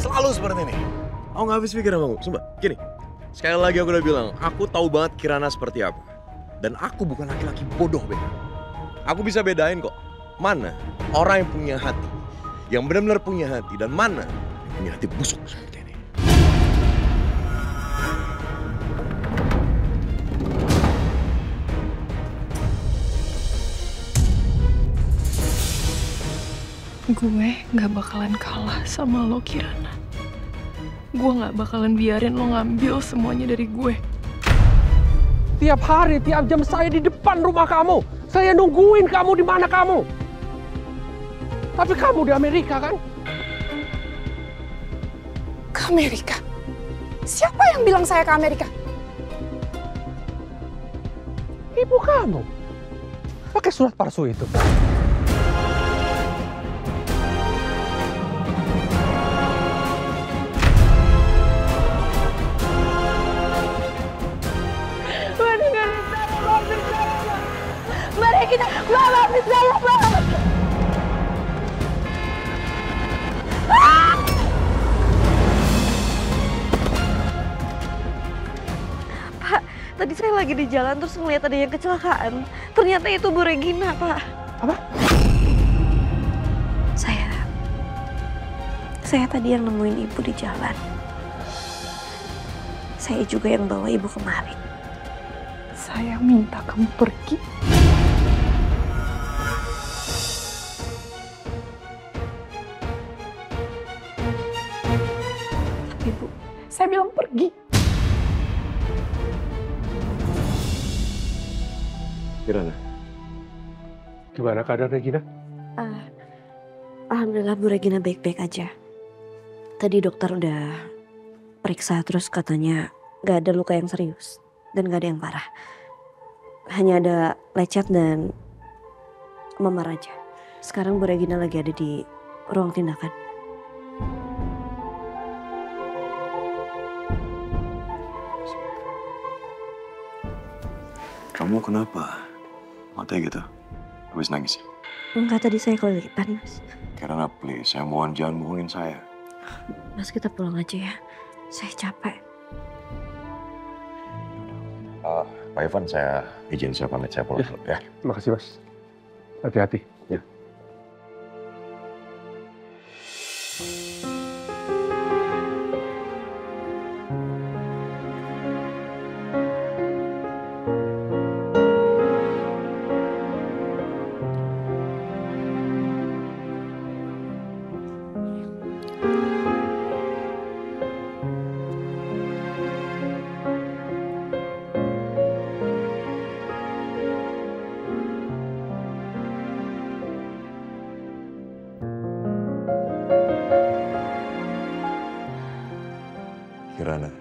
Selalu seperti ini. Aku gak habis pikir sama kamu, sumpah. Gini, sekali lagi aku udah bilang, aku tahu banget Kirana seperti apa. Dan aku bukan laki-laki bodoh, Ben. Aku bisa bedain kok, mana orang yang punya hati, yang benar-benar punya hati, dan mana yang punya hati busuk seperti ini. Gue gak bakalan kalah sama lo, Kirana. Gue gak bakalan biarin lo ngambil semuanya dari gue. Tiap hari, tiap jam saya di depan rumah kamu. Saya nungguin kamu di mana kamu. Tapi kamu di Amerika kan? Ke Amerika? Siapa yang bilang saya ke Amerika? Ibu kamu. Pakai surat palsu itu. Kita Mama percaya, Mama. Pak, tadi saya lagi di jalan terus ngeliat ada yang kecelakaan. Ternyata itu Bu Regina, Pak. Apa? Saya tadi yang nemuin ibu di jalan. Saya juga yang bawa ibu kemari. Saya minta kamu pergi. Ibu, saya bilang pergi. Kirana. Gimana keadaan Regina? Alhamdulillah Bu Regina baik-baik aja. Tadi dokter udah periksa terus katanya gak ada luka yang serius dan gak ada yang parah. Hanya ada lecet dan memar aja. Sekarang Bu Regina lagi ada di ruang tindakan. Kamu kenapa? Matanya gitu? Habis nangis? Enggak, tadi saya kelilipan, Mas. Kirana, please, saya mohon jangan bohongin saya. Mas, kita pulang aja ya. Saya capek. Pak Ivan, saya izin saya pamit, saya pulang dulu ya. Makasih, Mas. Hati-hati. Ya. Kirana,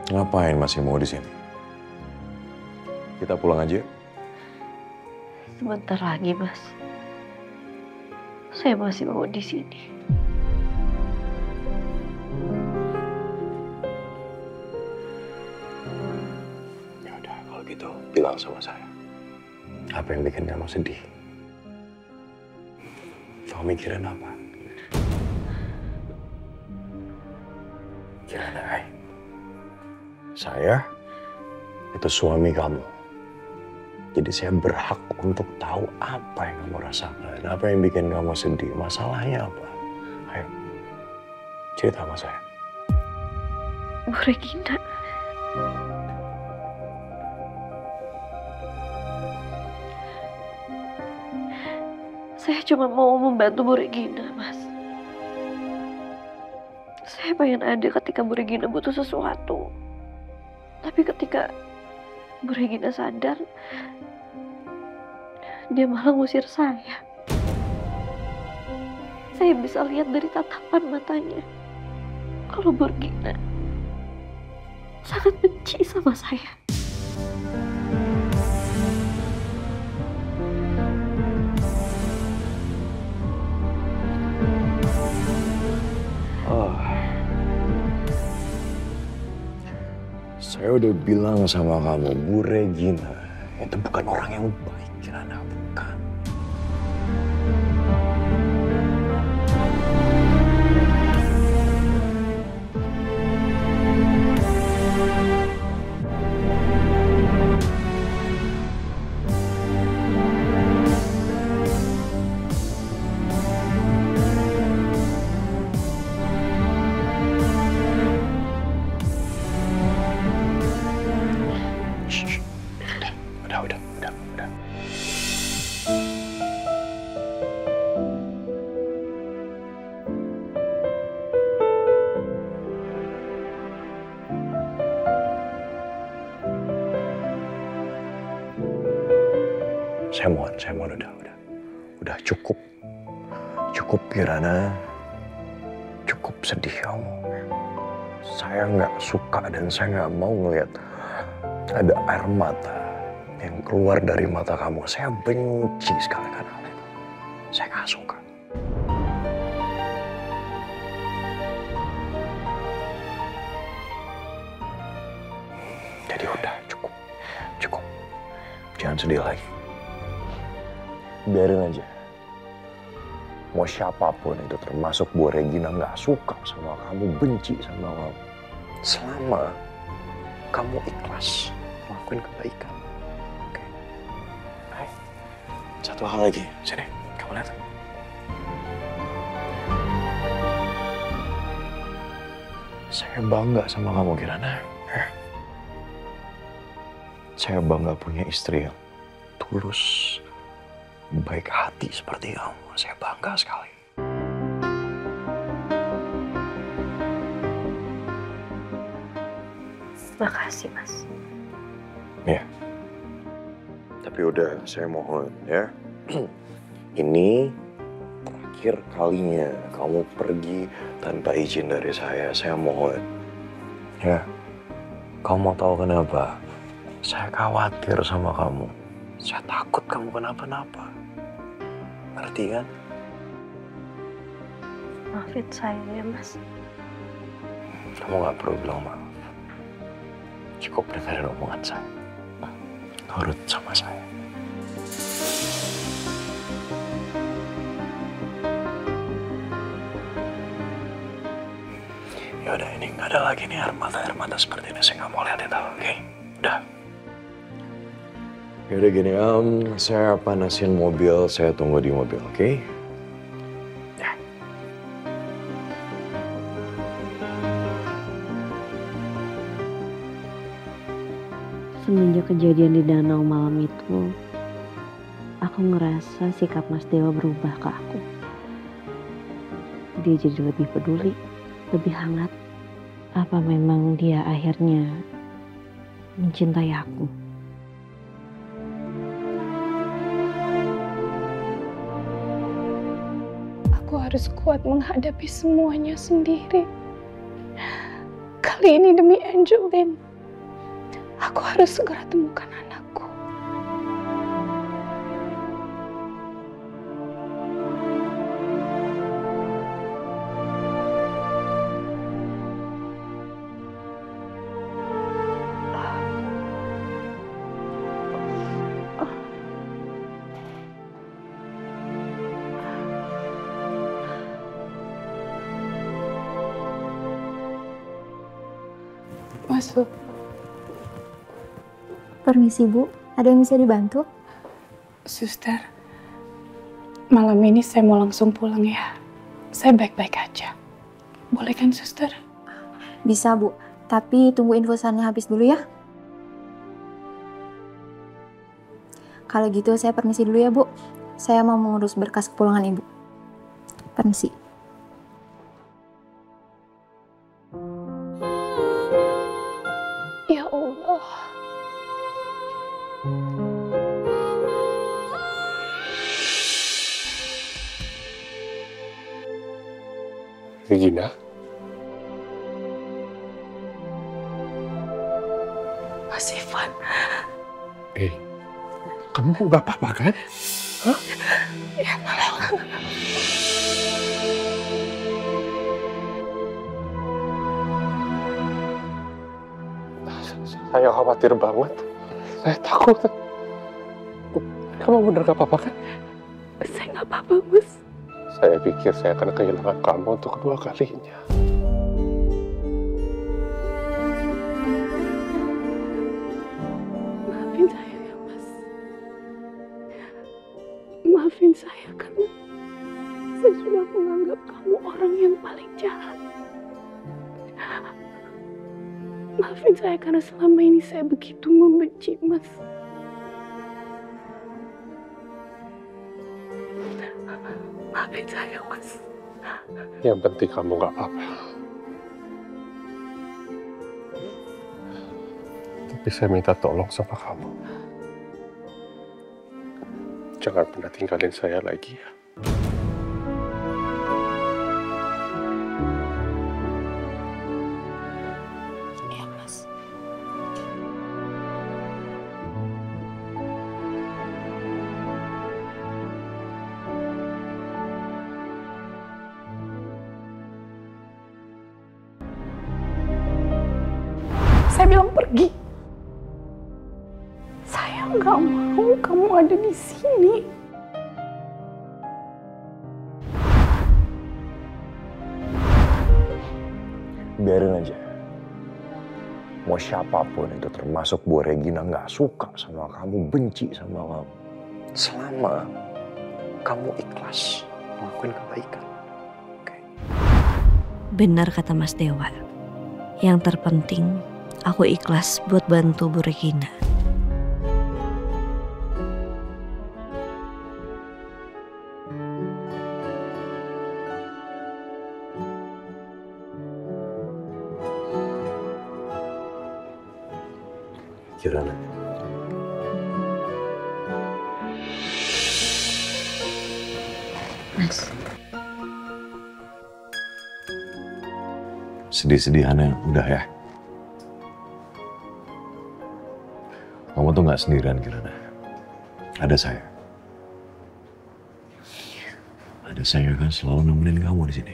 ngapain masih mau di sini? Kita pulang aja. Sebentar lagi, Mas. Saya masih mau di sini. Ya udah, kalau gitu bilang sama saya. Apa yang bikin kamu sedih? Kamu mikirin apa? Kirana, saya itu suami kamu. Jadi saya berhak untuk tahu apa yang kamu rasakan, apa yang bikin kamu sedih, masalahnya apa. Ayo, cerita sama saya. Bu Regina. Saya cuma mau membantu Bu Regina, Mas. Saya pengen ada ketika Bu Regina butuh sesuatu. Tapi ketika Bu Regina sadar, dia malah ngusir saya. Saya bisa lihat dari tatapan matanya kalau Bu Regina sangat benci sama saya. Saya udah bilang sama kamu, Bu Regina itu bukan orang yang baik, Kirana, bukan. udah. Saya mohon udah cukup Kirana, cukup sedih kamu. Saya nggak suka dan saya nggak mau ngeliat ada air mata yang keluar dari mata kamu. Saya benci sekali karena hal itu. Saya nggak suka. Jadi udah cukup. Jangan sedih lagi. Biarin aja. Mau siapapun itu, termasuk Bu Regina, nggak suka sama kamu, benci sama kamu. Selama kamu ikhlas ngelakuin kebaikan. Oke. Hai. Satu hal lagi. Sini, kamu lihat. Saya bangga sama kamu, Kirana. Saya bangga punya istri yang tulus, baik hati seperti kamu. Saya bangga sekali. Makasih, Mas. Ya. Tapi udah, saya mohon ya. Ini terakhir kalinya kamu pergi tanpa izin dari saya. Saya mohon. Ya. Kamu mau tahu kenapa? Saya khawatir sama kamu. Saya takut kamu kenapa-napa. Ngerti kan? Maafin saya ya, Mas. Kamu gak perlu bilang maaf. Cukup dengerin omongan saya. Nurut sama saya. Ya udah, ini gak ada lagi nih air mata seperti ini. Saya gak mau lihat itu, oke? Udah. Yaudah gini, saya panasin mobil, saya tunggu di mobil, oke? Ya. Semenjak kejadian di danau malam itu, aku ngerasa sikap Mas Dewa berubah ke aku. Dia jadi lebih peduli, lebih hangat. Apa memang dia akhirnya mencintai aku? Aku harus kuat menghadapi semuanya sendiri. Kali ini demi Angeline. Aku harus segera temukan anakku. Masuk. Permisi Bu, ada yang bisa dibantu? Suster, malam ini saya mau langsung pulang ya. Saya baik-baik aja. Boleh kan, suster? Bisa Bu, tapi tunggu infusannya habis dulu ya. Kalau gitu saya permisi dulu ya Bu. Saya mau mengurus berkas kepulangan Ibu. Permisi. Ya Allah. Regina? Mas Ivan. Kamu gak apa-apa kan? Hah? Ya, Saya khawatir banget. Saya takut. Kamu bener gak apa-apa kan? saya nggak apa-apa, Mas. Saya pikir saya akan kehilangan kamu untuk kedua kalinya. Maafin saya ya, Mas. Maafin saya karena saya sudah menganggap kamu orang yang paling jahat. Maafin saya karena selama ini saya begitu membenci Mas. Maafin saya, Mas. Yang penting kamu gak apa-apa. Tapi saya minta tolong sama kamu. Jangan pernah tinggalin saya lagi ya. Iya, Mas. Saya bilang pergi. Saya nggak mau kamu ada di sini. Biarin aja. Mau siapapun itu, termasuk Bu Regina, nggak suka sama kamu, benci sama kamu. Selama kamu ikhlas ngelakuin kebaikan. Oke. Benar kata Mas Dewa. Yang terpenting, aku ikhlas buat bantu Bu Regina. Kirana. Mas, Sedih-sedihannya udah ya. Kamu tuh nggak sendirian, Kirana. Ada saya. Ada saya kan selalu nemenin kamu di sini.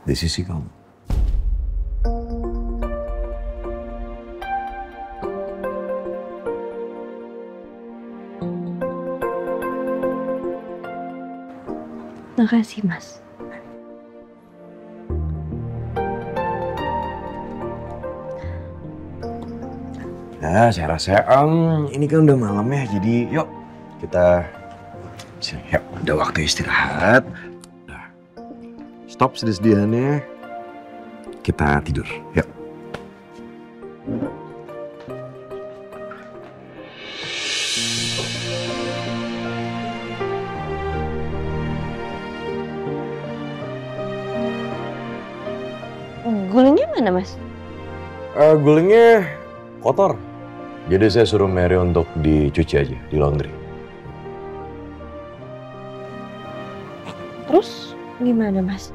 Di sisi kamu. makasih Mas. Nah, saya rasa ini kan udah malam ya, jadi yuk kita yuk, udah waktu istirahat. Nah, stop sedih-sedihannya, kita tidur. Yuk. Gulingnya mana Mas? Gulingnya kotor. Jadi saya suruh Mary untuk dicuci aja, di laundry. Terus gimana Mas?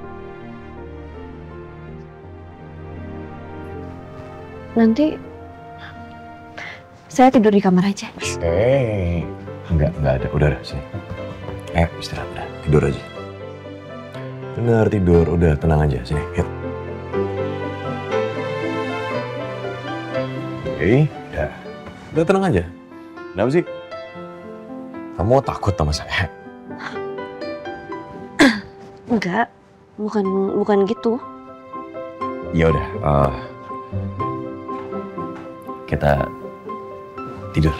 Nanti saya tidur di kamar aja. Enggak ada, udah sini. Istirahat, udah, tidur aja. Bener, tidur, udah tenang aja, sini, yuk. Udah tenang aja. Kenapa sih? Kamu takut sama saya? Enggak, bukan gitu. Ya udah, kita tidur.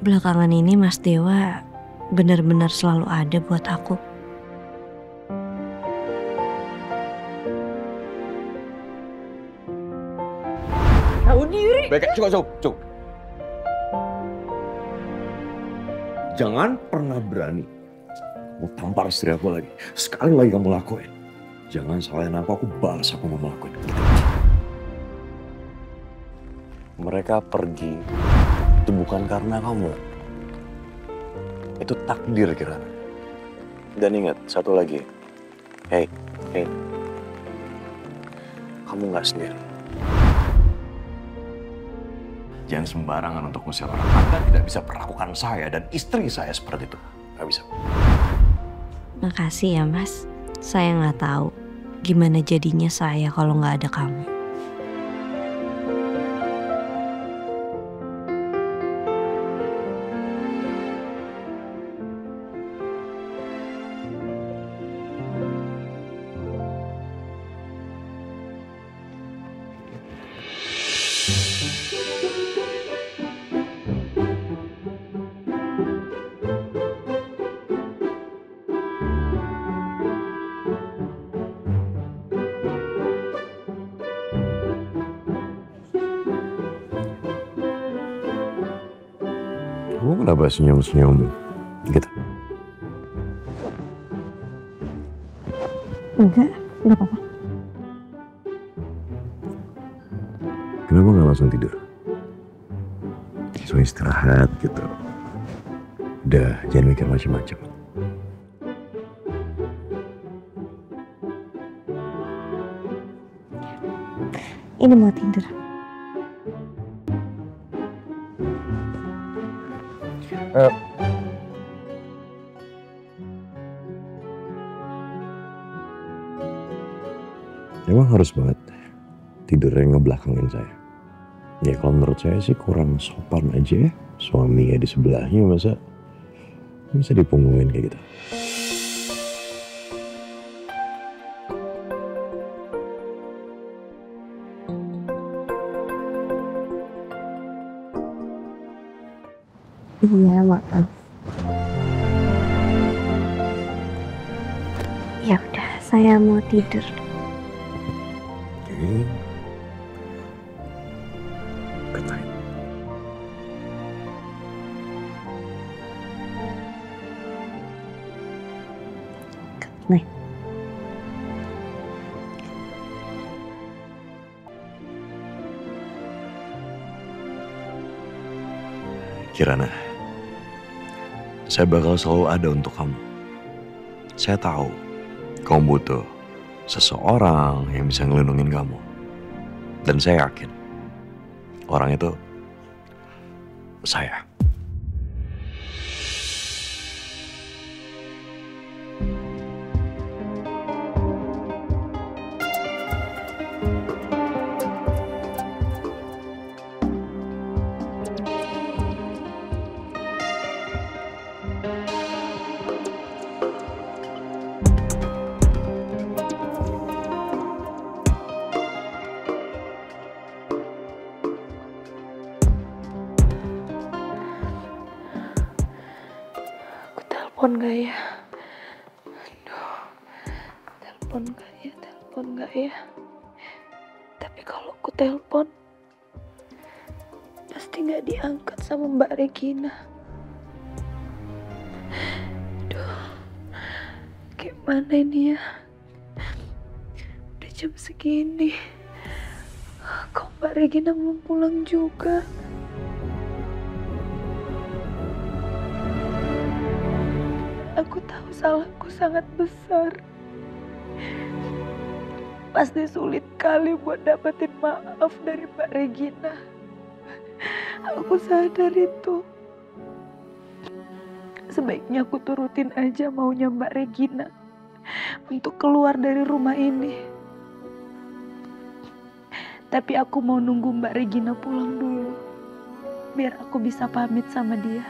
Belakangan ini Mas Dewa benar-benar selalu ada buat aku. Tahu diri. Baik, cukup. Jangan pernah berani mau tampar istri aku lagi. Sekali lagi kamu lakuin, jangan salahin aku balas aku mau melakuin. Mereka pergi, itu bukan karena kamu. Itu takdir, Kirana. Dan ingat, satu lagi. Hey. Kamu gak sendiri. Jangan sembarangan untuk ngusir orang. Anda tidak bisa perlakukan saya dan istri saya seperti itu. Gak bisa. Makasih ya Mas. Saya nggak tahu gimana jadinya saya kalau nggak ada kamu. Kamu kenapa senyum-senyum gitu? Enggak apa-apa. Kenapa nggak langsung tidur? Langsung istirahat gitu. Udah, jangan mikir macam-macam. Ini mau tidur. Emang harus banget tidur yang ngebelakangin saya? Ya kalau menurut saya sih kurang sopan aja ya. Suaminya di sebelahnya masa dipunggungin kayak gitu. Iya, maaf. Ya udah, saya mau tidur. Oke. Good night. Good night. Kirana, saya bakal selalu ada untuk kamu. Saya tahu kamu butuh seseorang yang bisa ngelindungin kamu. Dan saya yakin orang itu saya. Telepon gak ya? Aduh, telepon gak ya? Tapi kalau aku telepon, pasti gak diangkat sama Mbak Regina. Aduh, gimana ini ya? Udah jam segini, kok Mbak Regina belum pulang juga? Aku tahu salahku sangat besar. Pasti sulit kali buat dapetin maaf dari Mbak Regina. Aku sadar itu. Sebaiknya aku turutin aja maunya Mbak Regina untuk keluar dari rumah ini. Tapi aku mau nunggu Mbak Regina pulang dulu, biar aku bisa pamit sama dia.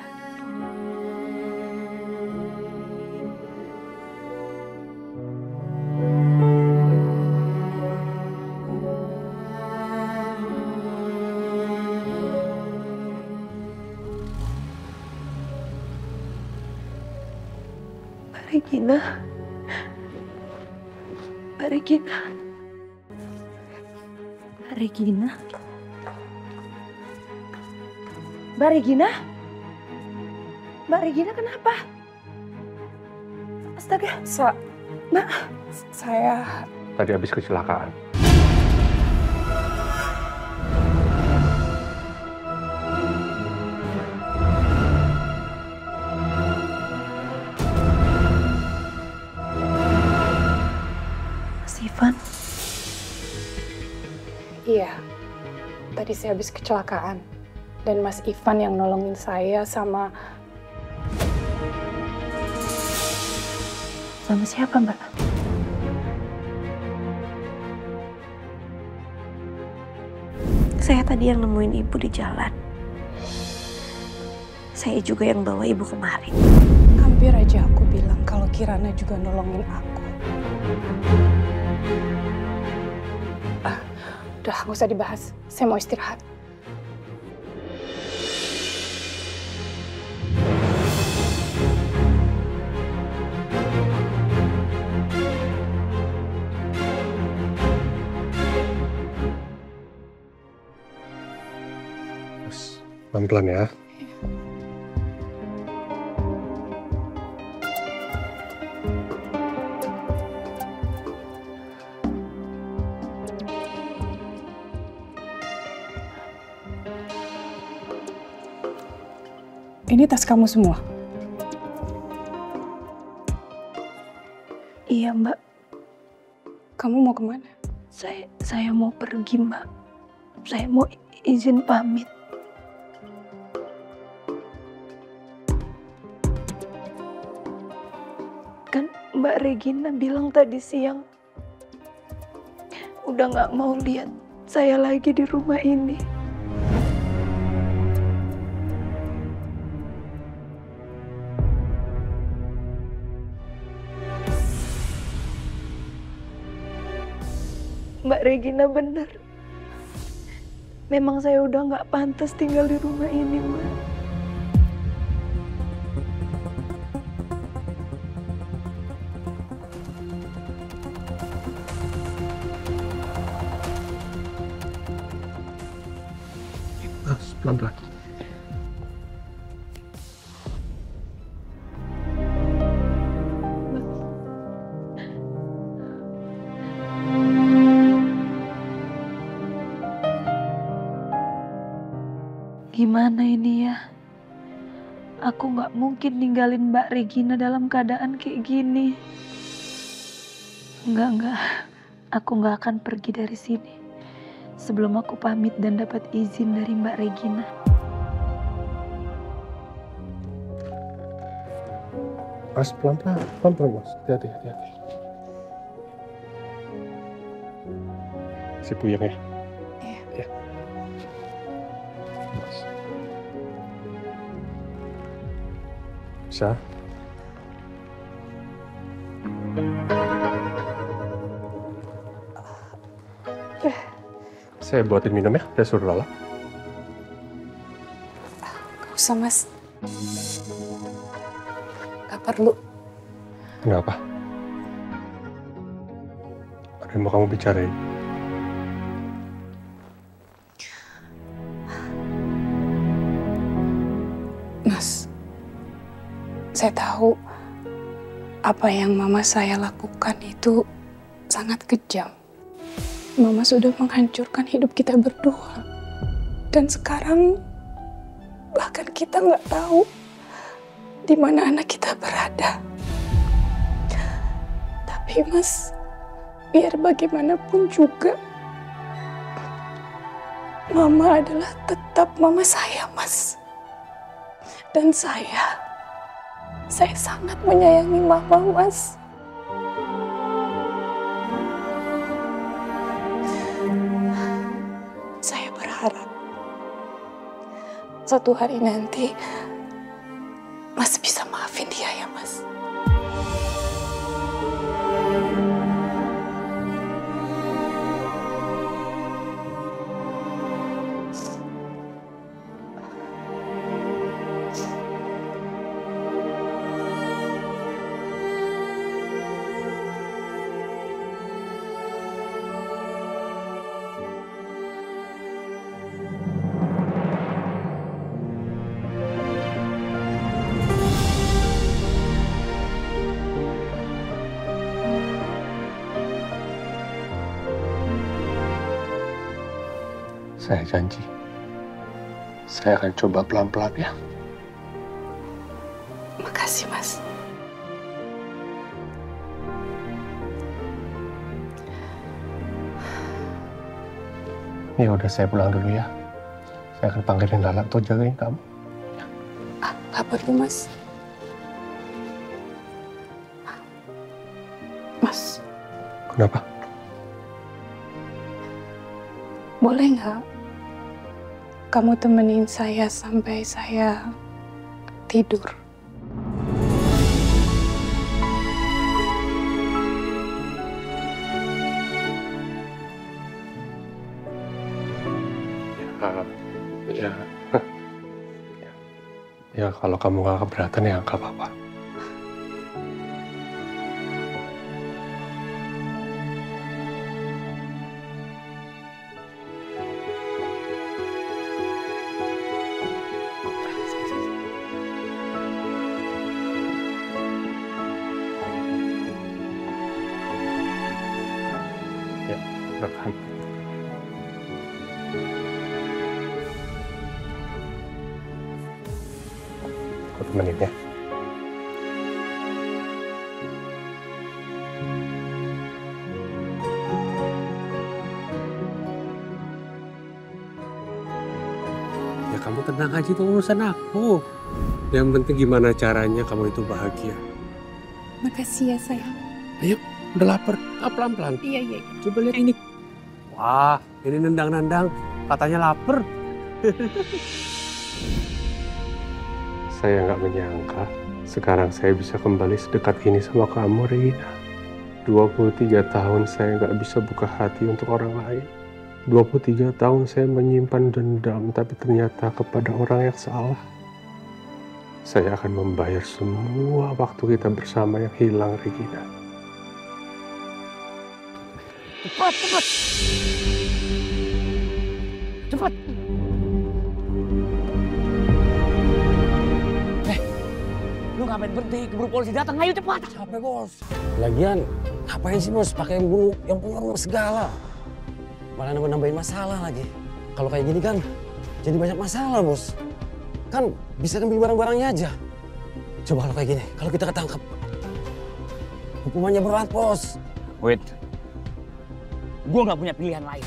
Regina, Mbak Regina, Mbak Regina, Mbak Regina, Mbak Regina kenapa? Astaga, Mbak, Saya tadi habis kecelakaan. Ivan. Iya, tadi saya habis kecelakaan. Dan Mas Ivan yang nolongin saya sama... Sama siapa, Mbak? Saya tadi yang nemuin ibu di jalan. Saya juga yang bawa ibu kemarin. Hampir aja aku bilang kalau Kirana juga nolongin aku. Udah, nggak usah dibahas. Saya mau istirahat. Pelan-pelan ya. Ini tas kamu semua? Iya, Mbak. Kamu mau kemana? Saya mau pergi, Mbak. Saya mau izin pamit. Kan Mbak Regina bilang tadi siang udah nggak mau lihat saya lagi di rumah ini. Mbak Regina benar. Memang saya udah nggak pantas tinggal di rumah ini, Mbak. Pelan-pelan. Gimana ini ya? Aku nggak mungkin ninggalin Mbak Regina dalam keadaan kayak gini. Enggak. Aku nggak akan pergi dari sini sebelum aku pamit dan dapat izin dari Mbak Regina. Mas, pelan-pelan, Mas. Hati-hati. Si puyeng ya? Iya. Mas. Bisa? Saya buatin minum ya, saya suruh Lala. Gak usah, Mas. Gak perlu. Kenapa? Ada yang mau kamu bicarain? Mas, saya tahu apa yang mama saya lakukan itu sangat kejam. Mama sudah menghancurkan hidup kita berdua. Dan sekarang bahkan kita nggak tahu di mana anak kita berada. Tapi Mas, biar bagaimanapun juga, Mama adalah tetap mama saya, Mas. Dan saya sangat menyayangi Mama, Mas. Saya berharap suatu hari nanti Mas bisa maafin dia ya, Mas. Saya janji, saya akan coba pelan-pelan ya. Makasih, Mas. Ya udah, saya pulang dulu ya. Saya akan panggilin Lala untuk jagain kamu. Gak perlu, Mas. Mas, Kenapa? boleh nggak kamu temenin saya sampai saya tidur? Ya, ya kalau kamu nggak keberatan ya nggak apa-apa. Ya, silakan. temenin ya. Ya kamu tenang aja, itu urusan aku. Yang penting gimana caranya kamu itu bahagia. Makasih ya sayang. Ayo, udah lapar. Pelan-pelan. Iya. Coba lihat ini. Wah, ini nendang-nendang. Katanya lapar. Saya nggak menyangka sekarang saya bisa kembali sedekat ini sama kamu, Regina. 23 tahun saya nggak bisa buka hati untuk orang lain. 23 tahun saya menyimpan dendam, tapi ternyata kepada orang yang salah. Saya akan membayar semua waktu kita bersama yang hilang, Regina. Cepat, cepat! Cepat! Lu ngapain berhenti? Keburu polisi datang, ayo cepat! Capek, Bos. Lagian, ngapain sih, Bos? Pakai bunuh yang punya rumah segala. Malah nambah-nambahin masalah lagi. Kalau kayak gini kan, jadi banyak masalah, Bos. Kan bisa ambil barang-barangnya aja. Coba kalau kayak gini, kalau kita ketangkep, hukumannya berat, Bos. Wait. Gua nggak punya pilihan lain.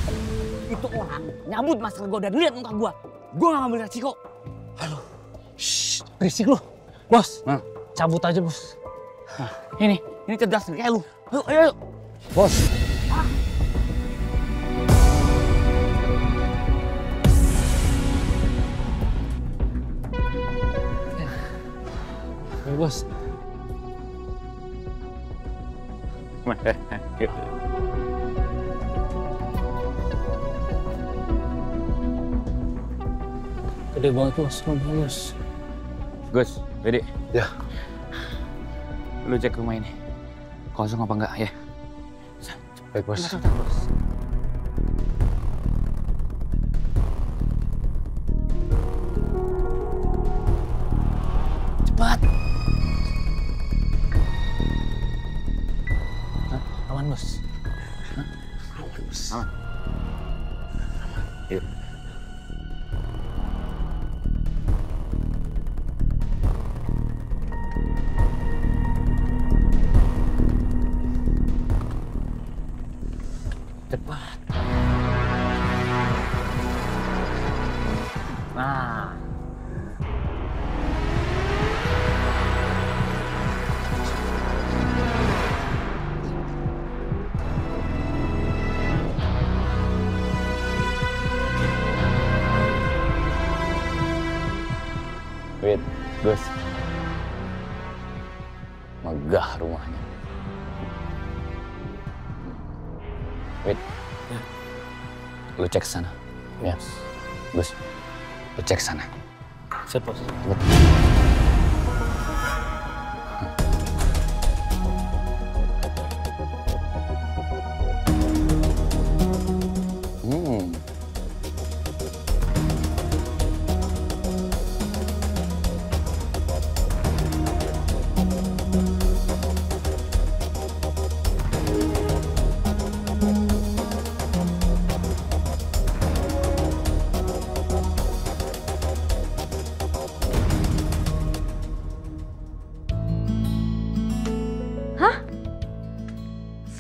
Itu orang nyambut masalah gua dan lihat muka gua. Gua nggak ngambil resiko. Aduh, shh, berisik lu. Bos, cabut aja, Bos. Nah, ini cerdas nih kayak lu. Ayo. Bos. Ayo, Bos. Gede banget, Bos. Bos. Gus, Bedi. Ya. Lu cek rumah ini. Kosong apa enggak ya? Baik, Bos. Cepat. Aman, Bos. Aman, Bos. Aman. Yuk. Cepat. Nah. Wait, Gus. Megah rumahnya. Wait. Lu cek sana. Ya. Gus. Lu cek sana. Siap, Bos. Cepet.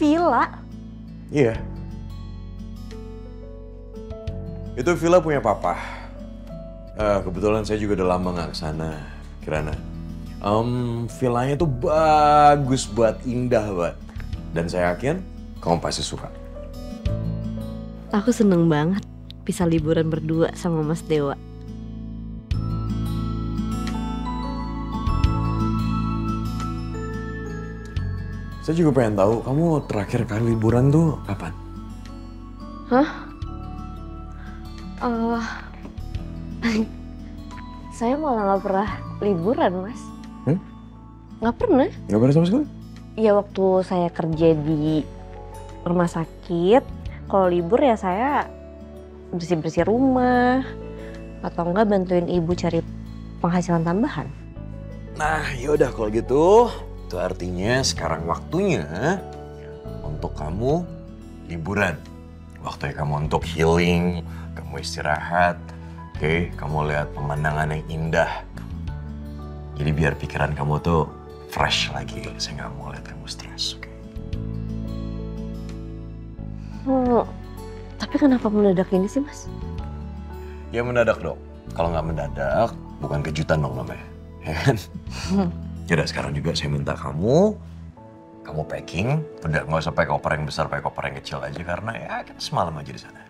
Villa? Iya. Itu villa punya papa. Kebetulan saya juga udah lama nggak kesana, Kirana. Villanya tuh bagus buat indah, Mbak. Dan saya yakin kamu pasti suka. Aku seneng banget bisa liburan berdua sama Mas Dewa. Saya juga pengen tahu, kamu terakhir kali liburan tuh kapan? Hah? Saya malah nggak pernah liburan, Mas. Nggak pernah. Nggak pernah sama sekali? Ya waktu saya kerja di rumah sakit, kalau libur ya saya bersih-bersih rumah. Atau enggak bantuin ibu cari penghasilan tambahan. Nah yaudah kalau gitu, itu artinya sekarang waktunya untuk kamu liburan. Waktunya kamu untuk healing, kamu istirahat. Oke, kamu lihat pemandangan yang indah. Jadi biar pikiran kamu tuh fresh lagi. Saya nggak mau lihat kamu stres, oke? Tapi kenapa mendadak ini sih, Mas? Ya mendadak dong. Kalau nggak mendadak, bukan kejutan dong namanya, ya kan? Yaudah sekarang juga saya minta kamu packing. Udah nggak usah pakai koper yang besar, pakai koper yang kecil aja karena ya kita semalam aja di sana.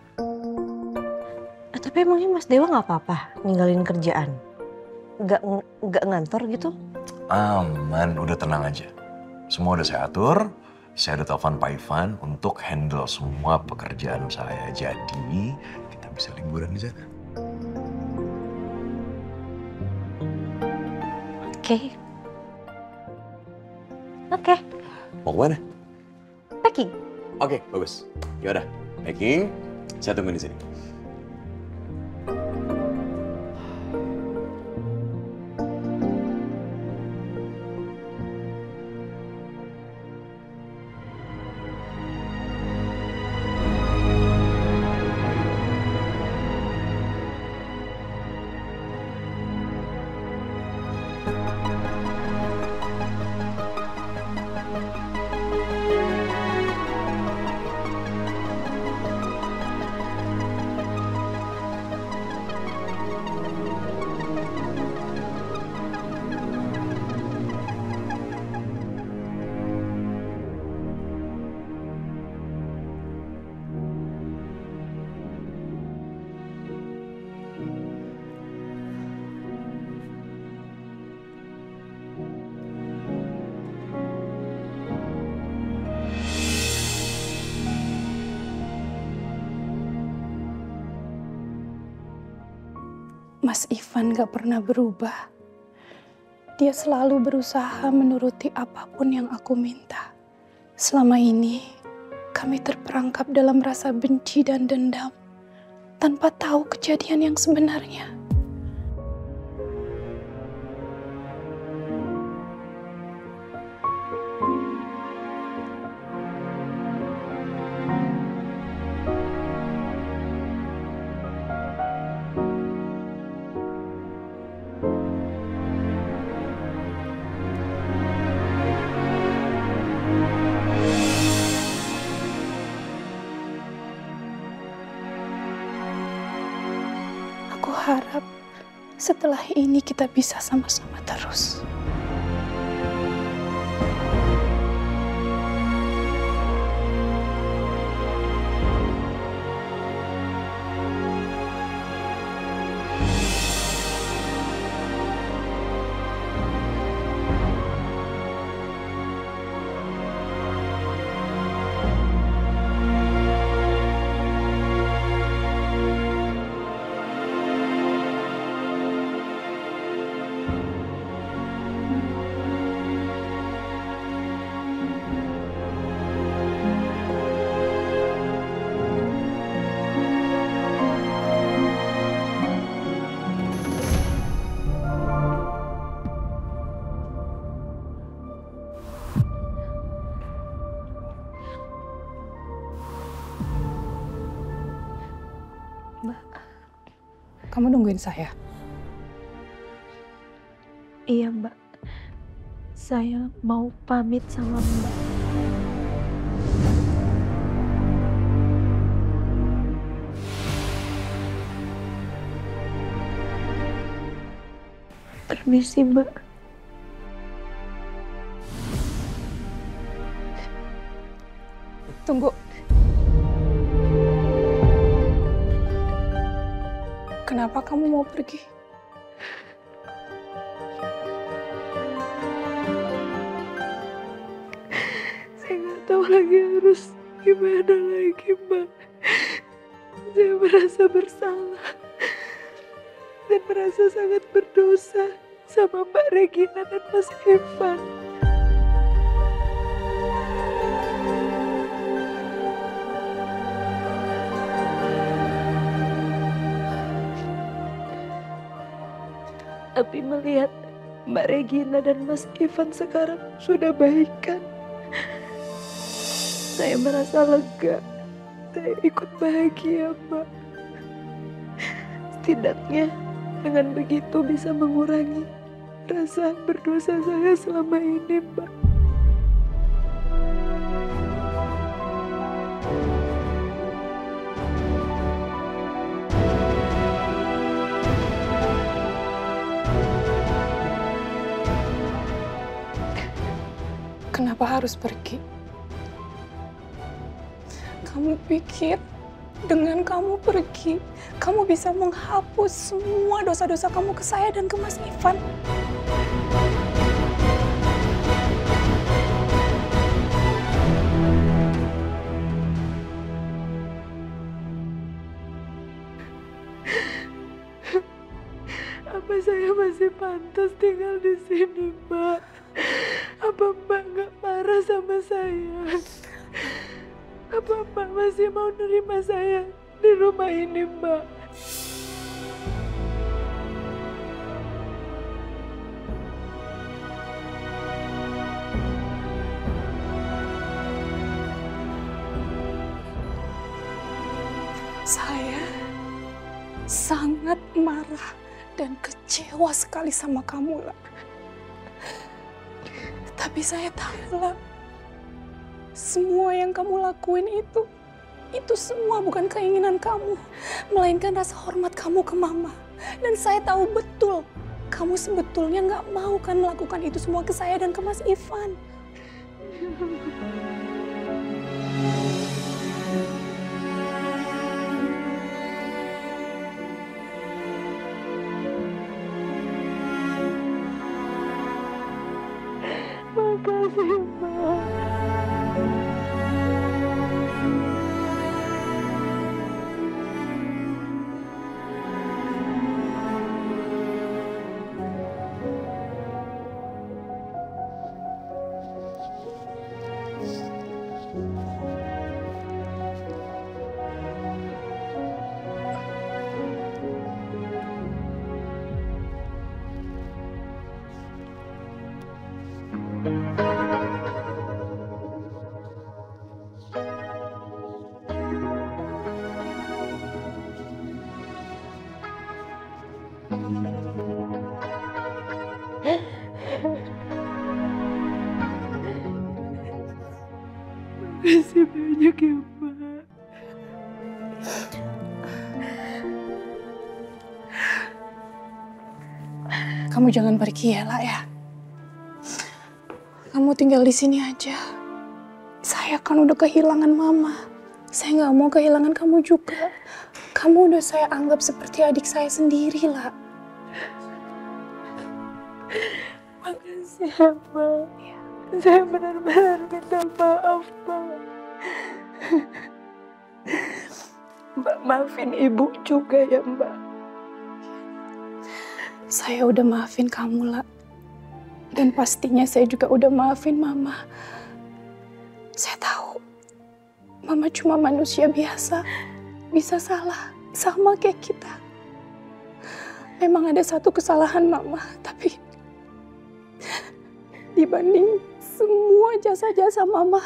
Tapi emangnya Mas Dewa nggak apa-apa ninggalin kerjaan? Nggak ngantor gitu? Aman, udah tenang aja. Semua udah saya atur. Saya udah telepon Pak Ivan untuk handle semua pekerjaan saya. Jadi kita bisa liburan di sana. Oke. Mau kemana? Packing. Oke, bagus. Yaudah, packing. Saya tunggu di sini. Mas Ivan gak pernah berubah. Dia selalu berusaha menuruti apapun yang aku minta. Selama ini, kami terperangkap dalam rasa benci dan dendam, tanpa tahu kejadian yang sebenarnya. Aku harap setelah ini kita bisa sama-sama terus. Kamu nungguin saya? Iya, Mbak. Saya mau pamit sama Mbak. Permisi, Mbak. Tunggu. Kenapa kamu mau pergi? Saya nggak tahu lagi harus gimana lagi, Mbak. Saya merasa bersalah dan merasa sangat berdosa sama Mbak Regina dan Mas Ivan. Tapi melihat Mbak Regina dan Mas Ivan sekarang sudah baikan, saya merasa lega. Saya ikut bahagia, Mbak. Setidaknya dengan begitu bisa mengurangi rasa berdosa saya selama ini, Mbak. Kenapa harus pergi? Kamu pikir dengan kamu pergi, kamu bisa menghapus semua dosa-dosa kamu ke saya dan ke Mas Ivan? Apa saya masih pantas tinggal di sini, Mbak? Apa Mbak nggak marah sama saya? Apa Mbak masih mau nerima saya di rumah ini, Mbak? Saya sangat marah dan kecewa sekali sama kamu, lah. Tapi saya tahu, lah, semua yang kamu lakuin itu semua bukan keinginan kamu, melainkan rasa hormat kamu ke Mama. Dan saya tahu betul, kamu sebetulnya nggak mau kan melakukan itu semua ke saya dan ke Mas Ivan. Makasih, Mbak. Makasih banyak ya, Mbak. Kamu jangan pergi ya, lah, ya. Kamu tinggal di sini aja. Saya kan udah kehilangan Mama. Saya nggak mau kehilangan kamu juga. Kamu udah saya anggap seperti adik saya sendiri, lah. Makasih ya, Mbak. Saya benar-benar minta maaf, Mbak. Mbak maafin Ibu juga ya, Mbak. Saya udah maafin kamu, lah. Dan pastinya saya juga udah maafin Mama. Saya tahu, Mama cuma manusia biasa. Bisa salah, sama kayak kita. Memang ada satu kesalahan Mama, tapi dibanding semua jasa-jasa Mama,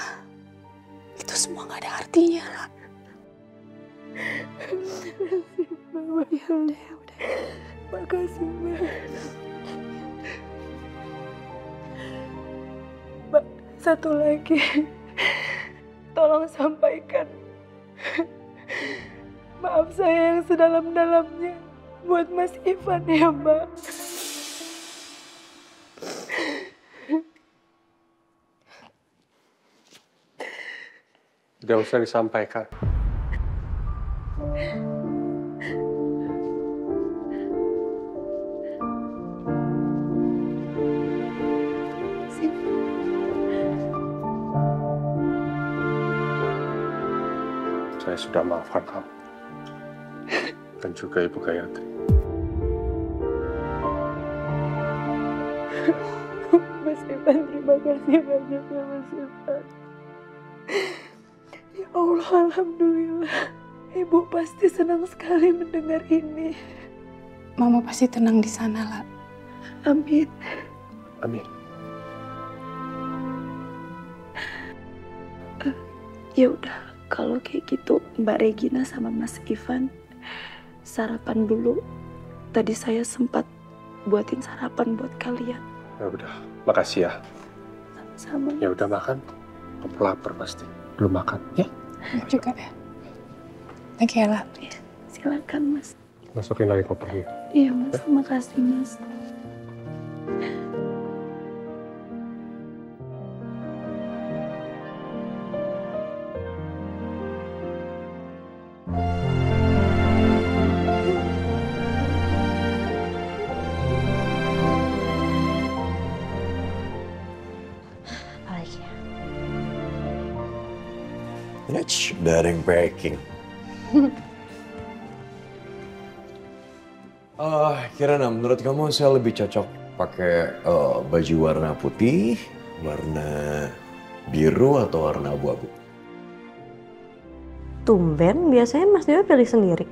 itu semua gak ada artinya, lah. Ya udah. Makasih, Mbak. Mbak, satu lagi. Tolong sampaikan maaf saya yang sedalam-dalamnya buat Mas Ivan ya, Mbak. Tidak usah disampaikan. Saya sudah maafkan kamu. Dan juga Ibu Gayatri. Mas Ivan, terima kasih banyak ya, Mas Ivan. Ya Allah, alhamdulillah. Ibu pasti senang sekali mendengar ini. Mama pasti tenang di sana, lah. Amin. Amin. Ya udah, kalau kayak gitu Mbak Regina sama Mas Ivan sarapan dulu. Tadi saya sempat buatin sarapan buat kalian. Ya udah, makasih ya. Sama. Ya udah makan. Kamu lapar pasti. Belum makan, ya? Juga ya. Thank you, Ella. Ya, silakan Mas. Masukin lagi kopernya. Iya Mas, makasih Mas. Apalagi ya? Udah ada yang breaking. Kirana, menurut kamu saya lebih cocok pakai baju warna putih, warna biru, atau warna abu-abu? Tumben, biasanya Mas Dewa pilih sendiri.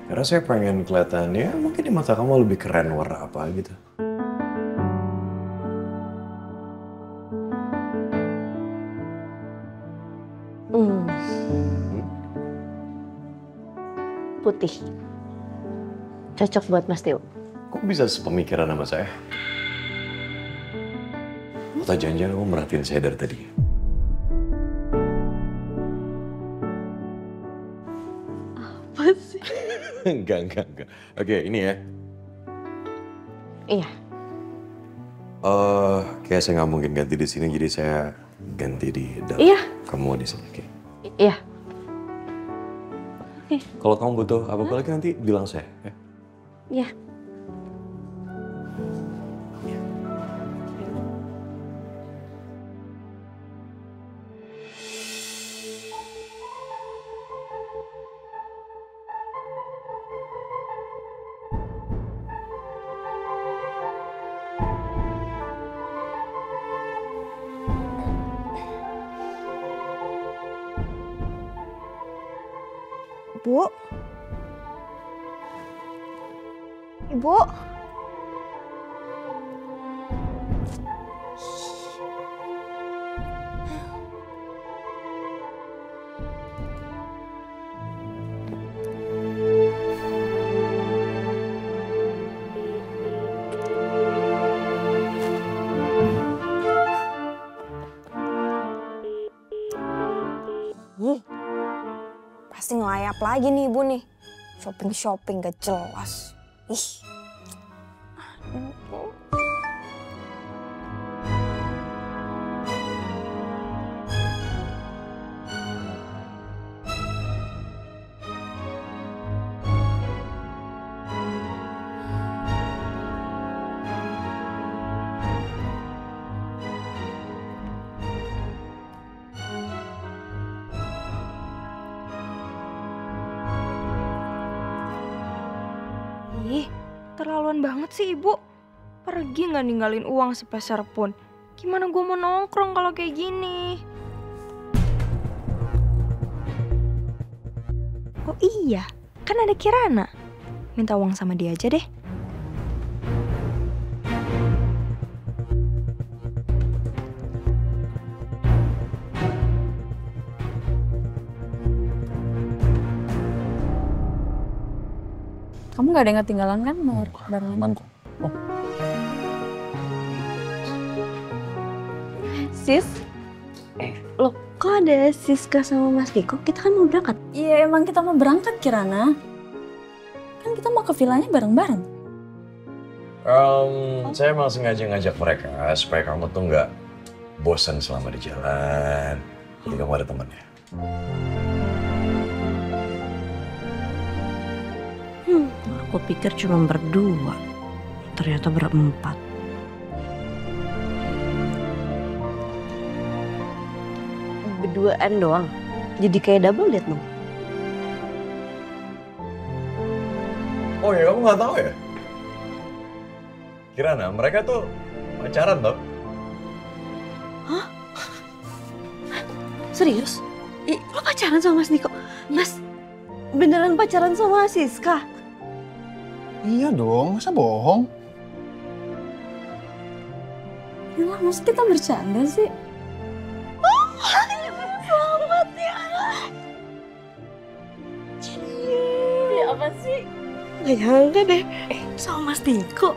Karena saya pengen kelihatannya mungkin di mata kamu lebih keren warna apa gitu. Putih. Cocok buat Mas Teo. Kok bisa sepemikiran sama saya? Atau jangan-jangan kamu merhatiin saya dari tadi? Apa sih? Enggak. Oke, ini ya. Iya. Kayak saya nggak mungkin ganti di sini, jadi saya ganti di dalam. Iya. Kamu di sini, oke? Iya. Kalau kamu butuh apa-apa lagi nanti bilang saya. Ya? Iya. Bu? Ibu? Pasti ngelayap lagi nih ibu nih. Shopping gak jelas. Ih. Ih, terlaluan banget sih ibu. Pergi nggak ninggalin uang sepeser pun. Gimana gue mau nongkrong kalau kayak gini? Oh iya, kan ada Kirana. Minta uang sama dia aja deh. Kamu gak ada yang ketinggalan kan? Mau barengan? Aman kok. Oh. Sis? Loh, kok ada Siska sama Mas Diko? Kita kan mau berangkat. Iya, emang kita mau berangkat, Kirana. Kan kita mau ke villanya bareng-bareng. Saya emang sengaja ngajak mereka supaya kamu tuh nggak bosan selama di jalan. Jadi kamu ada temannya. Aku pikir cuma berdua. Ternyata berempat. Berduaan doang. Jadi kayak double date dong. Oh ya, kamu nggak tahu ya? Kirana, mereka tuh pacaran tau? Hah? Serius? Lo pacaran sama Mas Niko? Mas, beneran pacaran sama Siska? Iya dong, masa bohong? Ya masa kita bercanda sih? Selamat ya. Ya apa sih? Gak nyangka deh, sama Mas Diko.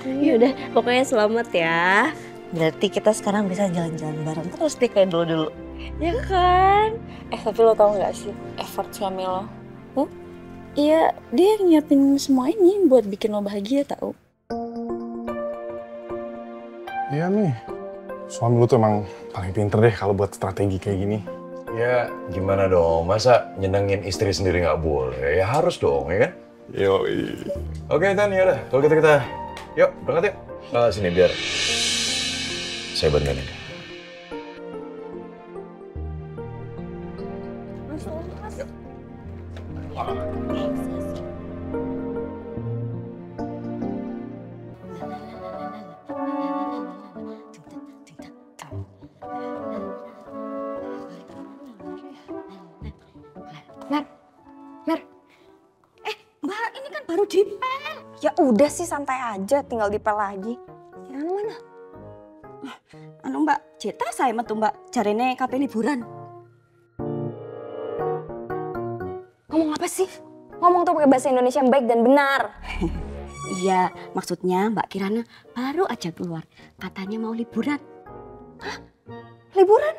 Yaudah, pokoknya selamat ya. Berarti kita sekarang bisa jalan-jalan bareng terus deh kayak dulu-dulu. Ya kan? Tapi lo tau gak sih effort suami lo? Iya, dia yang nyiapin semua ini buat bikin lo bahagia tau. Iya nih, suami lu tuh emang paling pinter deh kalau buat strategi kayak gini. Ya gimana dong, masa nyenengin istri sendiri nggak boleh? Ya harus dong, ya kan? Yoi. Oke Tan, yaudah. Kalau gitu kita, yuk berangkat yuk. Sini biar saya bantuin ini. Mbak, ini kan baru dipel. Ya udah sih, santai aja, tinggal dipel lagi. Kirana mana? Anu Mbak, Ceta saya metu Mbak, jarene kape liburan. Ngomong apa sih? Ngomong tuh pakai bahasa Indonesia yang baik dan benar. Iya, maksudnya Mbak Kirana baru aja keluar, katanya mau liburan. Hah? Liburan?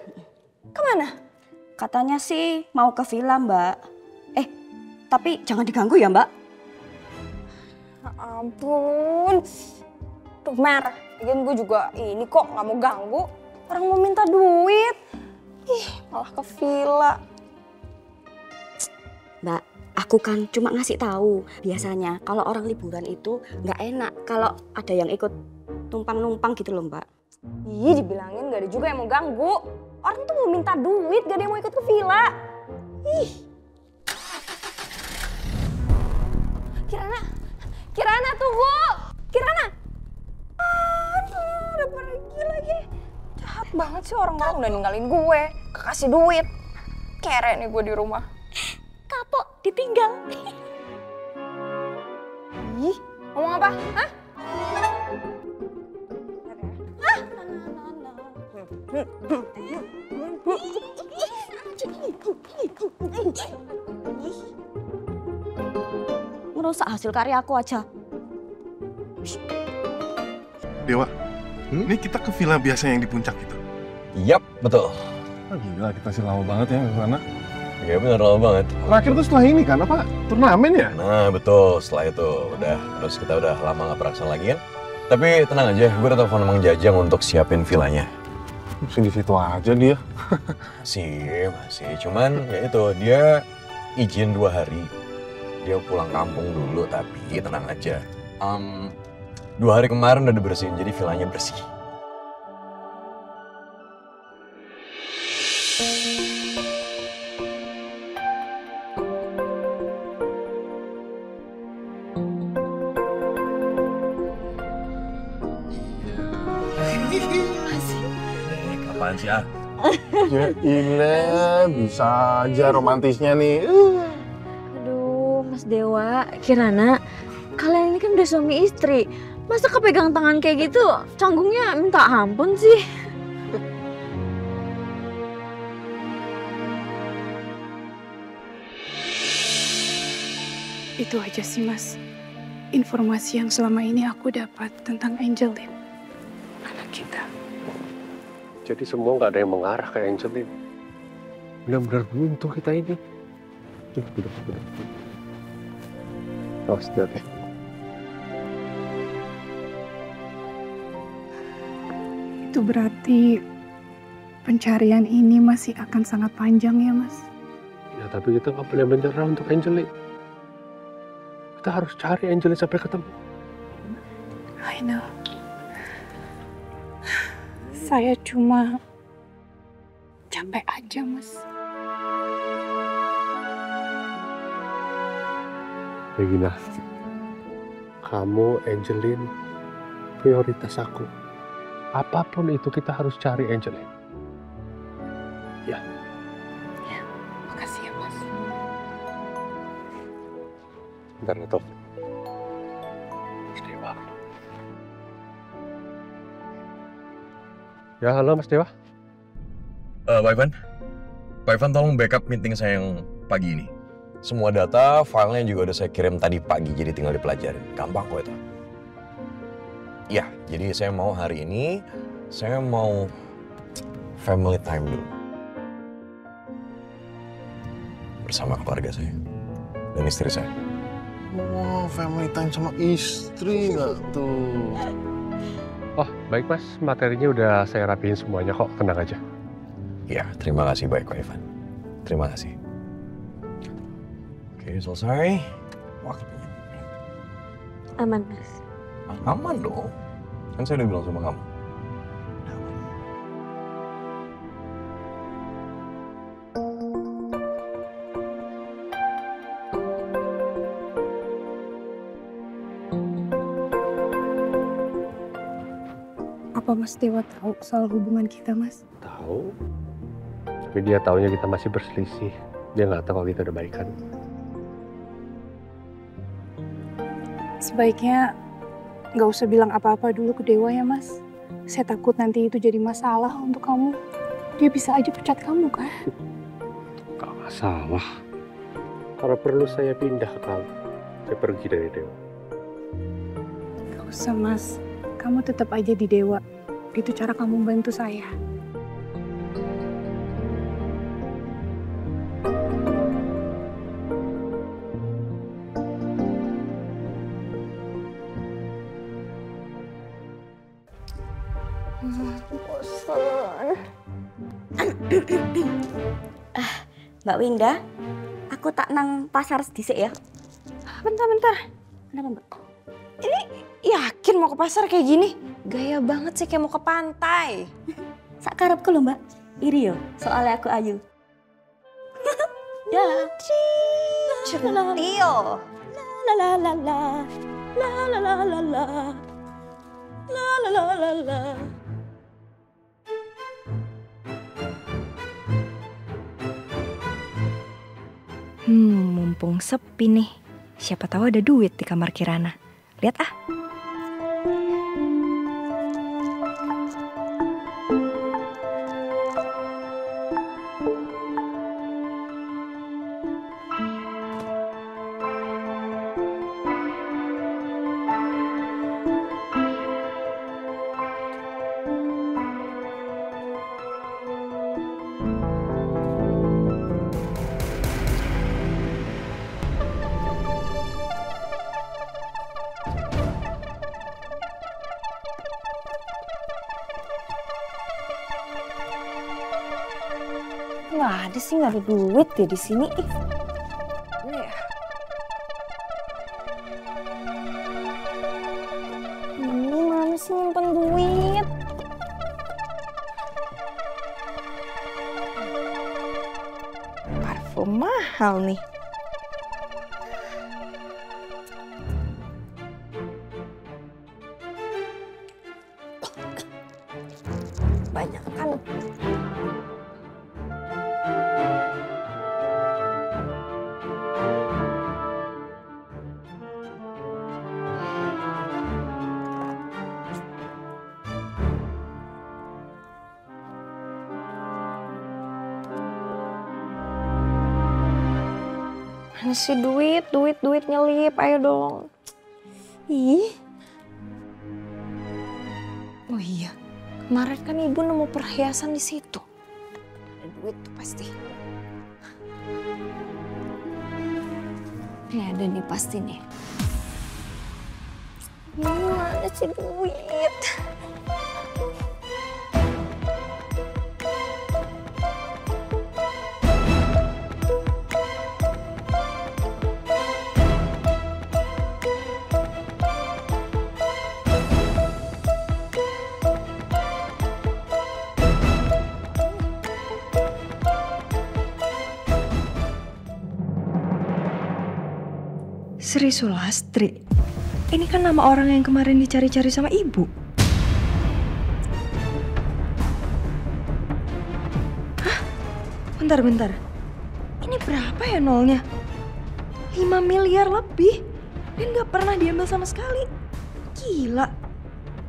Kemana? Katanya sih mau ke villa Mbak. Tapi jangan diganggu ya Mbak. Ya ampun. Tuh Mer, lagian gue juga ini kok gak mau ganggu. Orang mau minta duit. Ih, malah ke villa. Mbak, aku kan cuma ngasih tahu. Biasanya kalau orang liburan itu nggak enak kalau ada yang ikut numpang-numpang gitu loh Mbak. Ih, dibilangin gak ada juga yang mau ganggu. Orang tuh mau minta duit, gak ada yang mau ikut ke villa. Ih. Kirana tunggu. Kirana. Aduh, udah pergi lagi. Jahat banget sih orang-orang udah ninggalin gue. Kasih duit. Kere nih gue di rumah. Kapok, ditinggal. Ih, ngomong apa? Hah? Merusak hasil karya aku aja. Dewa, ini kita ke villa biasa yang di puncak gitu? Yap, betul. Oh gila, kita sih lama banget ya ke sana. Iya bener, lama banget. Terakhir tuh setelah ini kan, apa? Turnamen ya? Nah betul, setelah itu udah, terus kita udah lama gak pernah kesana lagi kan. Tapi tenang aja, gue udah telepon Mang Jajang untuk siapin villanya. Masih di situ aja dia. Masih. Cuman ya itu, dia izin 2 hari. Dia pulang kampung dulu, tapi tenang aja. 2 hari kemarin udah dibersihin, jadi villanya bersih. Apaan sih ah? Ya ilah, bisa aja romantisnya nih. Aduh, Mas Dewa, Kirana, kalian ini kan udah suami istri. Masa kepegang tangan kayak gitu, canggungnya minta ampun sih. Itu aja sih Mas, informasi yang selama ini aku dapat tentang Angelin, anak kita. Jadi semua nggak ada yang mengarah ke Angelin. Benar-benar buntu kita ini. Duduk. Awas deh. Itu berarti pencarian ini masih akan sangat panjang ya Mas? Ya tapi kita nggak boleh menyerah untuk Angelin. Kita harus cari Angelin sampai ketemu. I know. Saya cuma capek aja Mas. Regina, kamu Angelin prioritas aku. Apapun itu kita harus cari Angelin. Ya. Ya, makasih ya Mas. Bentar ya, Tof. Mas Dewa. Ya, halo Mas Dewa. Pak Ivan tolong backup meeting saya yang pagi ini. Semua data, filenya juga udah saya kirim tadi pagi, jadi tinggal dipelajarin. Gampang kok itu. Ya, jadi saya mau hari ini, saya mau family time dulu. Bersama keluarga saya dan istri saya. Wah, family time sama istri nggak tuh? Oh, baik Mas. Materinya udah saya rapiin semuanya kok. Tenang aja. Ya, terima kasih baik Pak Ivan. Terima kasih. Oke, selesai. Waktunya. Aman, Mas. Aman dong. Kan saya udah bilang sama kamu. Apa Mas Dewa tahu soal hubungan kita, Mas? Tahu. Tapi dia taunya kita masih berselisih. Dia nggak tahu kalau kita udah baikan. Sebaiknya nggak usah bilang apa-apa dulu ke Dewa ya, Mas. Saya takut nanti itu jadi masalah untuk kamu. Dia bisa aja pecat kamu, kan? Gak masalah. Kalau perlu saya pindah ke kamu. Saya pergi dari Dewa. Gak usah, Mas. Kamu tetap aja di Dewa. Itu cara kamu bantu saya. Bosan. Mbak Winda, aku tak nang pasar sedhisik ya. Bentar. Kenapa, Mbak? Ini yakin mau ke pasar kayak gini? Gaya banget sih kayak mau ke pantai. Sak karepku lho, Mbak. Iri yo, soalnya aku ayu. Ya. Centil. La la la la. La la la la la. La la la la la. Mumpung sepi nih. Siapa tahu ada duit di kamar Kirana. Lihat ah. Nggak ada sih, nggak ada duit ya di sini. Ini mana sih nyimpen duit? Parfum mahal nih. Banyak kan? Mana sih duit nyelip, ayo dong. Ih. Oh iya, kemarin kan ibu nemu perhiasan di situ. Ada duit tuh pasti. Ini ada nih pasti nih. Ini mana sih duit? Sri Sulastri. Ini kan nama orang yang kemarin dicari-cari sama ibu. Hah? Bentar. Ini berapa ya nolnya? 5 miliar lebih. Dan gak pernah diambil sama sekali. Gila.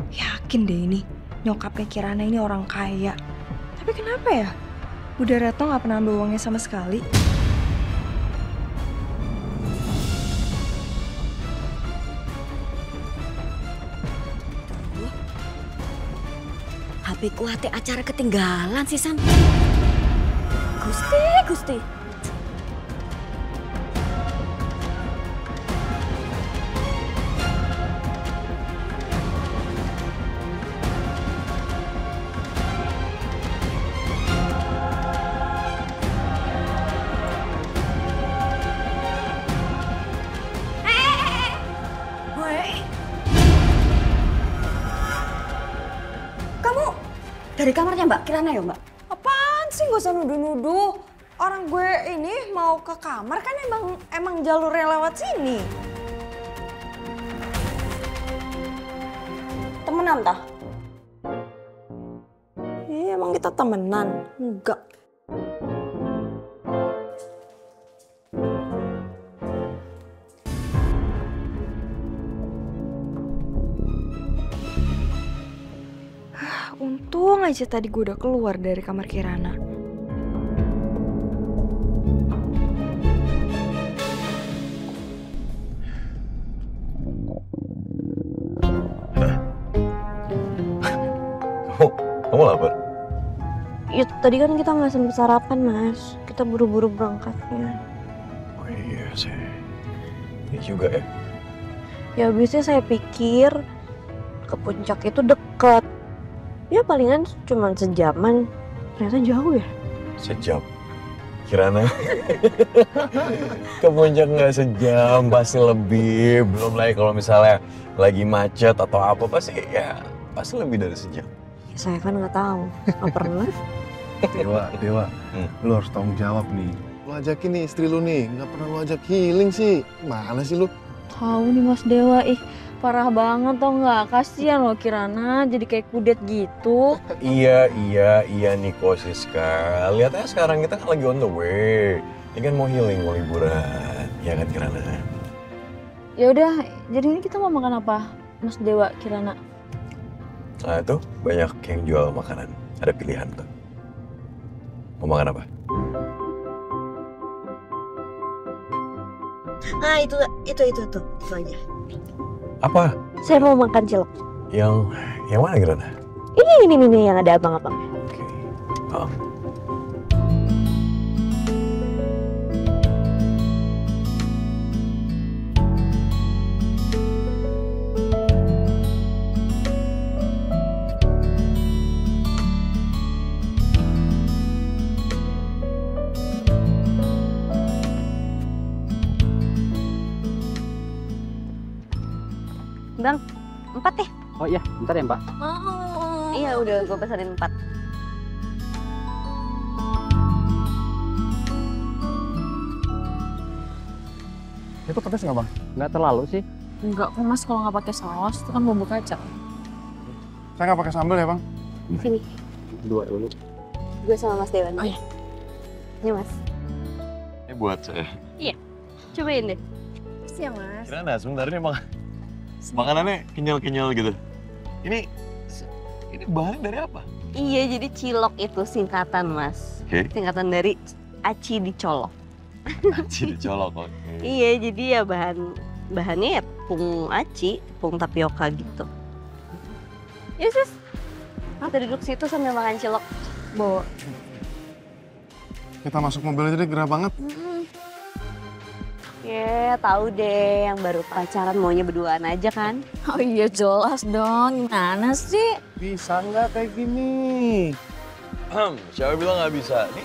Yakin deh ini nyokapnya Kirana ini orang kaya. Tapi kenapa ya? Bunda Retno gak pernah ambil uangnya sama sekali. HP ku hati acara ketinggalan sih, Sam. Gusti. Dari kamarnya Mbak Kirana ya Mbak? Apaan sih, gak usah nuduh-nuduh. Orang gue ini mau ke kamar kan emang jalurnya lewat sini. Temenan tah? Iya emang kita temenan, enggak. Untung aja tadi gue udah keluar dari kamar Kirana. Kamu lapar? Ya tadi kan kita nggak sempat sarapan Mas. Kita buru-buru berangkatnya. Oh iya sih. Ini juga ya. Ya biasanya saya pikir ke puncak itu dekat. Ya palingan cuma sejaman, ternyata jauh ya. Sejam? Kirana? Ke puncak nggak sejam, pasti lebih. Belum lagi kalau misalnya lagi macet atau apa, pasti lebih dari sejam. Ya, saya kan nggak tahu, nggak pernah. Dewa, lu harus tanggung jawab nih. Lu ajakin nih istri lu nih, nggak pernah lu ajak healing sih. Mana sih lu? Tahu nih Mas Dewa, parah banget tau nggak? Kasian loh Kirana jadi kayak kudet gitu. Iya Niko Siska. Lihat aja sekarang kita kan lagi on the way. Ini kan mau healing, mau liburan. Ya kan Kirana? Ya udah, jadi ini kita mau makan apa? Mas Dewa, Kirana. Nah itu banyak yang jual makanan. Ada pilihan tuh. Mau makan apa? Nah itu aja. Apa? Saya mau makan cilok. Yang mana Kirana? Ini yang ada abang-abang. Oke. Oh. Bang, 4 ya? Oh iya, bentar ya Mbak. Oh. Iya udah, gue pesanin 4. Itu pedas nggak Bang? Nggak terlalu sih. Enggak kok Mas, kalau nggak pakai saus itu kan bumbu kacang. Saya nggak pakai sambal ya Bang? Sini. 2 dulu. Gue sama Mas Dewan. Oh iya. Ini Mas. Ini buat saya. Iya. Cobain deh. Siap Mas. Kirana, sebentar ini makanannya kenyal-kenyal gitu. Ini bahannya dari apa? Iya, jadi cilok itu singkatan Mas. Oke. Singkatan dari aci dicolok. Aci dicolok, oke. Iya, jadi ya bahannya ya tepung aci, tepung tapioka gitu. Ya sis, kita duduk situ sambil makan cilok. Bawa. Kita masuk mobil aja deh, gerah banget. Ya, tahu deh yang baru pacaran maunya berduaan aja kan? Oh iya jelas dong, gimana sih? Bisa nggak kayak gini? Siapa bilang nggak bisa? Nih.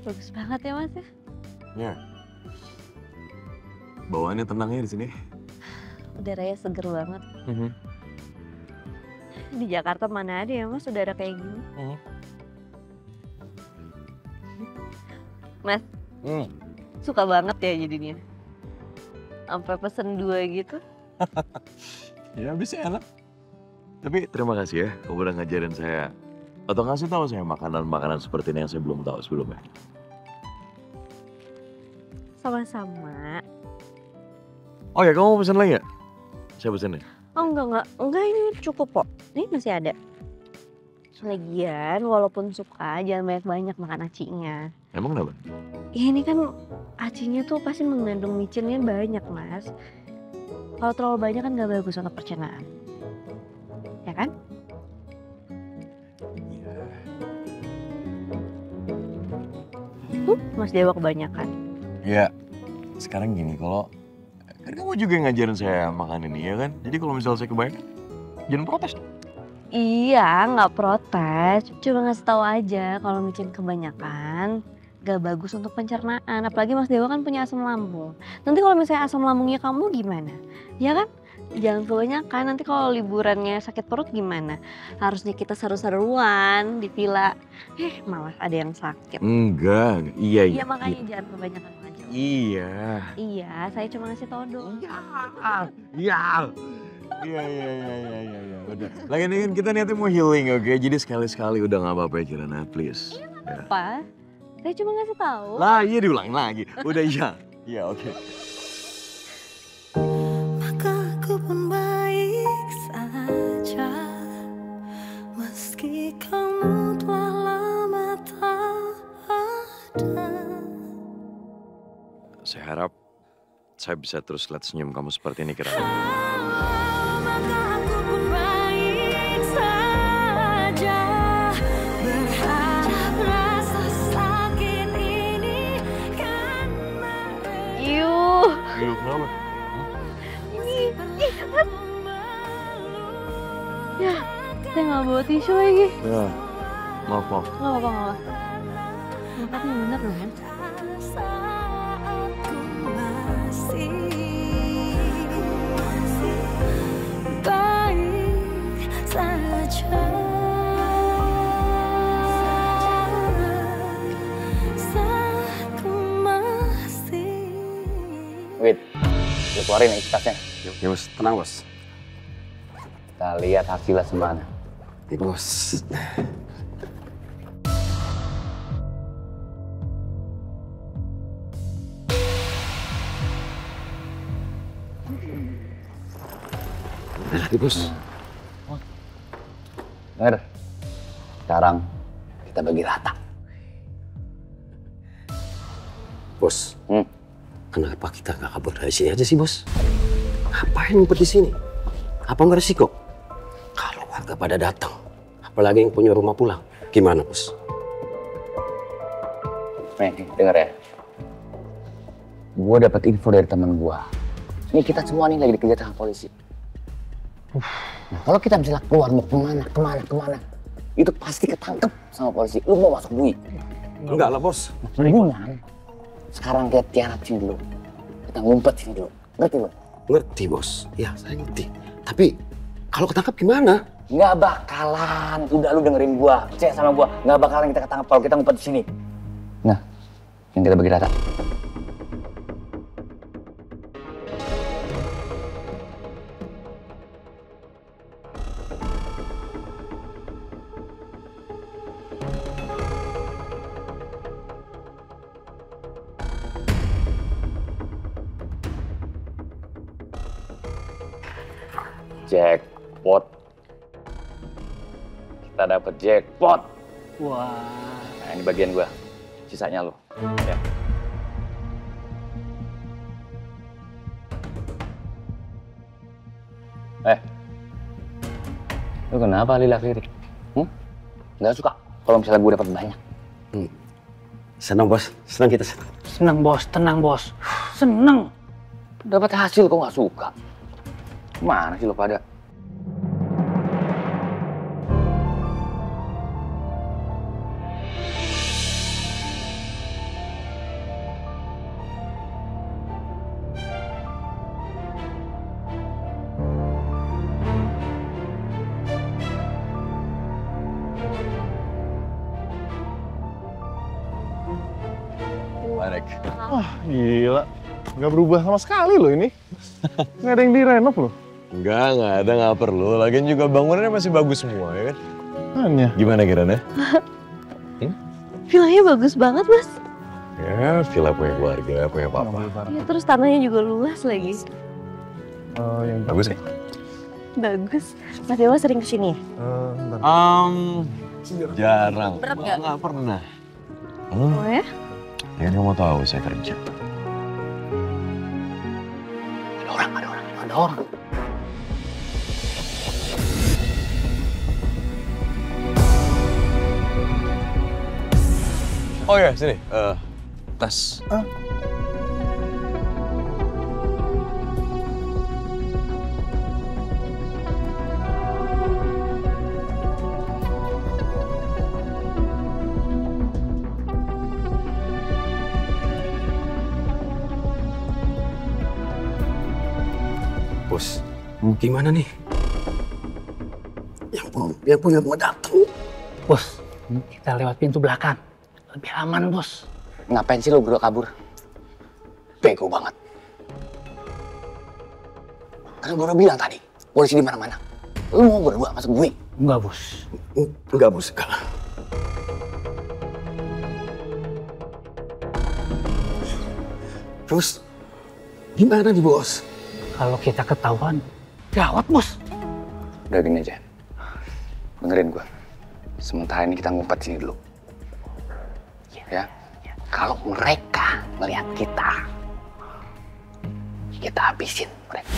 Bagus banget ya Mas ya? Ya. Bawaannya tenangnya di sini. Udaranya seger banget. Di Jakarta mana ada ya Mas udara kayak gini? Mas, suka banget ya jadinya. Sampai pesen 2 gitu. Ya bisa enak. Tapi terima kasih ya, kamu udah ngajarin saya atau ngasih tahu saya makanan-makanan seperti ini yang saya belum tahu sebelumnya. Sama-sama. Oh ya, kamu mau pesen lagi ya? Saya pesen ya? Oh enggak, ini cukup kok. Ini masih ada. Lagian walaupun suka jangan banyak-banyak makan acinya. Emang kenapa? Ya ini kan acinya tuh pasti mengandung micinnya banyak Mas. Kalau terlalu banyak kan gak bagus untuk pencernaan. Ya kan? Mas Dewa kebanyakan. Ya, sekarang gini, kalau kan kamu juga yang ngajarin saya makan ini ya kan? Jadi kalau misalnya saya kebanyakan, jangan protes dong. Iya, nggak protes. Cuma ngasih tahu aja kalau micin kebanyakan gak bagus untuk pencernaan. Apalagi Mas Dewa kan punya asam lambung. Nanti kalau misalnya asam lambungnya kamu gimana? Ya kan? Jangan kebanyakan. Nanti kalau liburannya sakit perut gimana? Harusnya kita seru-seruan di villa. Malah ada yang sakit. Enggak, iya. Iya makanya jangan kebanyakan aja. Iya. Iya, saya cuma ngasih tahu doang. Iya. Iya. Udah. Lagi ini kan kita niatnya mau healing, oke? Jadi sekali-sekali udah nggak apa-apa ya Kirana, please. Iya, apa? Saya cuma ngasih tahu. Lah, iya diulangin lagi. Udah iya. Iya, oke. Maka aku pun baik saja, meski kamu telah lama tak ada. Saya harap saya bisa terus lihat senyum kamu seperti ini, Kirana. Maka aku pun baik saja, berharap rasa sakit ini kan mereda. Iya, kenapa? Ya, saya nggak bawa tisu lagi. Ya, maaf. Nggak apa-apa. Tapi bener loh, Man. Wait, lu keluarin nih tasnya. Ya bos, tenang bos. Kita lihat hasilnya semana. Nih bos. Nah, nih bos. Dengar, sekarang kita bagi rata. Bos, kenapa kita nggak kabur dari sini aja sih bos? Ngapain ngumpet di sini? Apa nggak resiko? Kalau warga pada datang, apalagi yang punya rumah pulang, gimana bos? Nih, denger ya. Gue dapat info dari teman gue. Ini kita semua nih lagi dikejar sama polisi. Nah, kalau kita misalnya keluar mau kemana, itu pasti ketangkep sama polisi. Lu mau masuk bui? Enggak lah bos. Mendingan sekarang kita tiarap sini dulu. Kita ngumpet sini dulu. Ngerti lo? Ngerti bos. Ya saya ngerti. Tapi kalau ketangkep gimana? Nggak bakalan. Udah lu dengerin gua. Percaya sama gua. Nggak bakalan kita ketangkep kalau kita ngumpet di sini. Nah, yang kita bagi rata. Jackpot. Kita dapat jackpot. Wah. Nah, ini bagian gua. Sisanya lo. Ya. Lu kenapa lirik-lirik? Nggak suka kalau misalnya gue dapat banyak. Senang bos. Senang kita senang. Senang bos, tenang bos. Senang. Dapat hasil kok nggak suka. Mana sih lo pada? Wah gila, nggak berubah sama sekali loh ini. Nggak ada yang direnov loh. Nggak ada, nggak perlu. Lagian juga bangunannya masih bagus semua ya kan? Hanya. Gimana Kirana? Villanya bagus banget Mas. Ya, villa punya keluarga, punya papa. Ya, terus tanahnya juga luas lagi. Bagus ya? Bagus. Mas Dewa sering kesini ya? Jarang. Berat nggak? Nggak pernah. Oh ya? Ya kamu tahu saya kerja. Ada orang. Oh ya, sini. Tas. Bos, gimana nih? Yang punya mau datang. Bos, kita lewat pintu belakang. Lebih aman, Bos. Ngapain sih lo berdua kabur? Bego banget. Karena gue udah bilang tadi, polisi di mana-mana. Lu mau berdua masuk gue? Enggak, Bos. Enggak, Bos. Terus gimana nih, Bos? Kalau kita ketahuan, gawat, Bos. Udah gini aja. Dengerin gue. Sementara ini kita ngumpet sini dulu. Ya. Kalau mereka melihat kita habisin mereka.